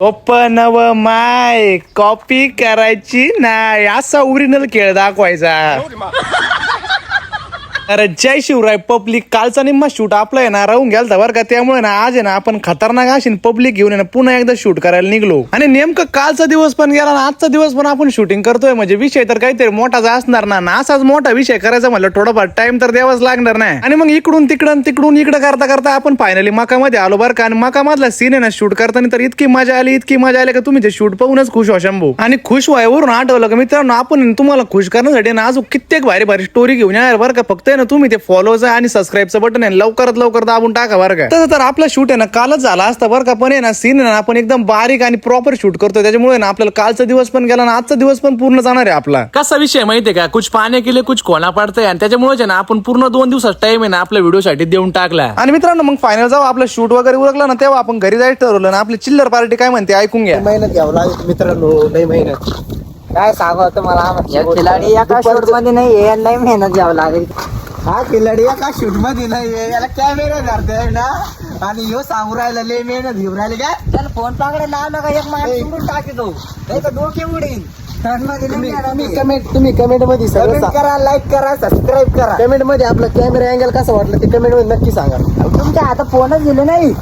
Open व माय copy करायची नाही, असा ओरिजिनल खेळ दाखवायचा. अरे जय शिवराय पब्लिक. कालचा निम्मा शूट आपला आहे ना राहून गेलता बरं का, त्यामुळे ना आज आहे ना आपण खतरनाक अशी पब्लिक घेऊन ना पुन्हा एकदा शूट करायला निघलो. आणि नेमकं कालचा दिवस पण गेला ना आजचा दिवस पण आपण शूटिंग करतोय, म्हणजे विषय तर काहीतरी मोठाच असणार ना. असाच मोठा विषय करायचा म्हणलं थोडाफार टाइम तर द्यावाच लागणार नाही. आणि मग इकडून इकडं करता करता आपण फायनली मकामध्ये आलो बरं का. आणि मकामधला सीन आहे ना शूट करताना तर इतकी मजा आली का तुम्ही ते शूट पाहूनच खुश व्हा शंभू. आणि खुश व्हायवरून आठवलं का मित्रांनो, आपण तुम्हाला खुश करण्यासाठी ना अजून कित्येक भारी भारी स्टोरी घेऊन येणार बरं का. फक्त ना तुम्ही ते फॉलोचं आणि सबस्क्राईबचं बटन आहे लवकरात लवकर दाबून टाका बरं का. तसं तर आपला शूट आहे ना कालच झाला असता बरं का, पण आहे ना सीन आहे ना आपण एकदम बारीक आणि प्रॉपर शूट करतो, त्याच्यामुळे ना आपल्याला कालचा दिवस पण गेला ना आजचा दिवस पण पूर्ण जाणार आहे आपला. कसा विषय माहितीये का, कुछ पाने के लिए कुछ खोना पडतंय, आणि त्याच्यामुळे ना आपण पूर्ण 2 दिवसाचा टाइम आहे ना आपल्या व्हिडिओ साठी देऊन टाकला. आणि मित्रांनो मग फायनल जाऊ आपलं शूट वगैरे उरकलं ना तेव्हा आपण घरी जायचं ठरवलं ना. आपली चिल्लर पार्टी काय म्हणते ऐकून घ्या. मेहनत घ्यावं लागेल मित्रांनो, लई मेहनत. काय सांगा तुम्हाला, खिलाडी एका शूट मध्ये नाही नाही मेहनत घ्यावं लागेल. हा खिलाडी एका शूट मध्ये नाही, याला कॅमेरा धरतोय ना आणि ह्यो सांगू राहिला लय मेहनत घेऊन राहिले काय. त्याला फोन पकडे लावला का एक माणूस सोडून टाकतो, नाही तर डोके उडेल. तुम्ही कमेंट मध्ये कमेंट करा, लाईक करा, सबस्क्राईब करा. कमेंट मध्ये आपला कॅमेरा अँगल कसा वाटलं ते कमेंट मध्ये नक्की सांगा. तुमच्या हातात फोनच दिले नाही.